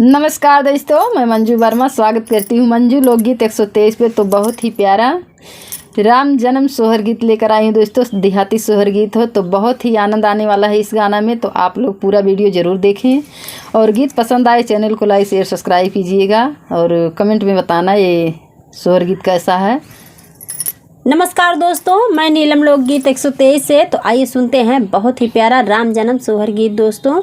नमस्कार दोस्तों, मैं मंजू वर्मा स्वागत करती हूँ मंजू लोकगीत 123 पे। तो बहुत ही प्यारा राम जन्म सोहर गीत लेकर आई हूँ दोस्तों। देहाती सोहर गीत हो तो बहुत ही आनंद आने वाला है इस गाना में। तो आप लोग पूरा वीडियो ज़रूर देखें और गीत पसंद आए चैनल को लाइक शेयर सब्सक्राइब कीजिएगा और कमेंट में बताना ये सोहर गीत कैसा है। नमस्कार दोस्तों, मैं नीलम लोकगीत 123 से। तो आइए सुनते हैं बहुत ही प्यारा राम जन्म सोहर गीत दोस्तों।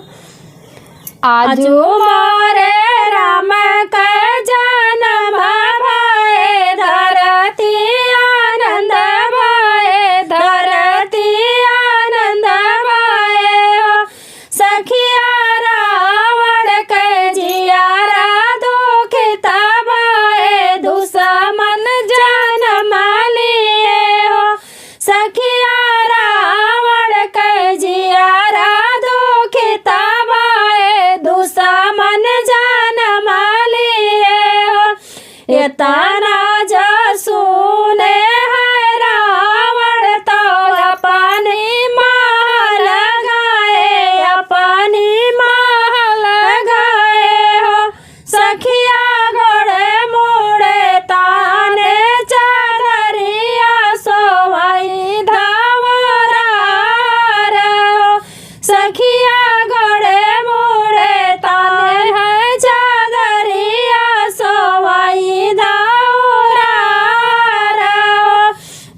आजो मोरे राम का जन्म भये धरती आनंद भये धरती आनंद भये हो सखिया रावण के जियारा दुखित भये दुश्मन जन्म लिए हो सखिया रावण के जियारा दुखित दुश्मन जन्म लिए हो इतना जो सुने है रावण तो अपनी महल गाए अपनी महल गाए हो सखिया घोड़े मोड़े ताने चादरिया सोवाई धावरा हो सखिया घोड़े मोड़े ताने है चादरिया सोवाई धावरा हो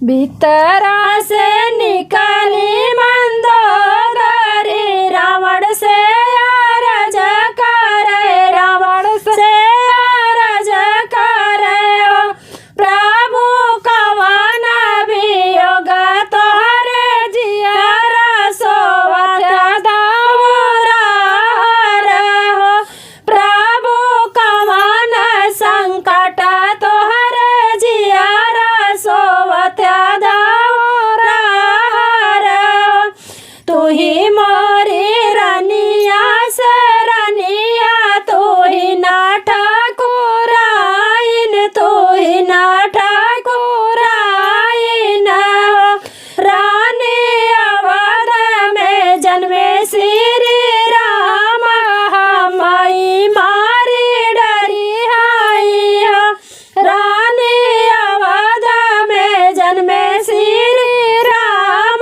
भीतरा से निकली मंदोदरी रावण से अरज करे रावण से अरज करे हो प्रभु कवन वियोग तोहरे जियारा सोवत धावरा हो प्रभु कवन संकट तोहरे जियारा सोवत धावरा हो तू ही मोरी रनिया से रनिया तू ही ना ठाकुराइन तू ही ना ठाकुराइन हो रानी अवध में जन्मे श्री राम हमाई मारी डरी हाई हो रानी अवध में जन्मे श्री राम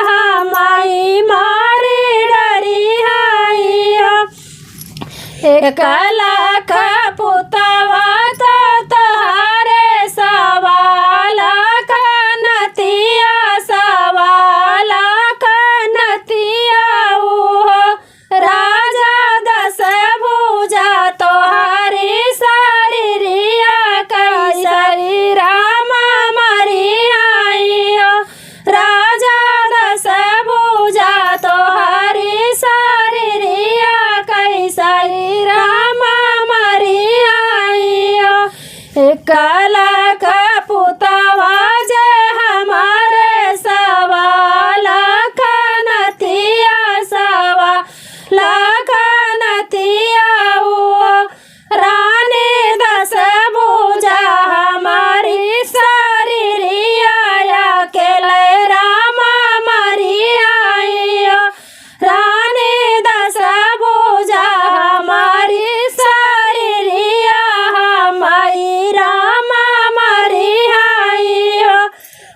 हमाई मारी डरी हाई हो एक लाख पुतवा तो तोहारे सवा लाख नतिया सवा लाख नतिया हो राजा दस भुजा तोहारी शरीरिया कैसरी राम मरी आई हो राजा दस भुजा तोहारी शरीरिया कैसरी राम मरी आई हो एक लाख पुतवा जे हमारे सवा लाख नतिया सवा लाख नतिया हो रानी दस भुजा हमारी शरीरिया अकेले राम मरी आई हो रानी दस भुजा हमारी शरीरिया हमारी राम मरी आई हो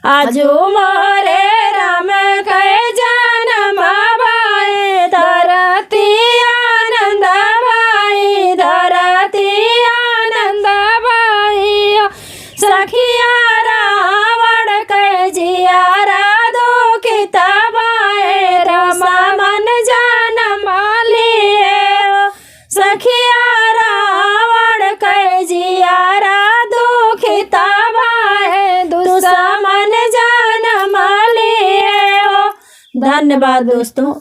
आजू मोरे राम के जन्म भये धरती आनंद भई धरती आनंद भई हो सखिया रावण के जियारा दुखित भये रमन जन्म लिए हो सखिया रावण के जियारा दुखित भये दुश्मन जन्म लिए हो। धन्यवाद दोस्तों।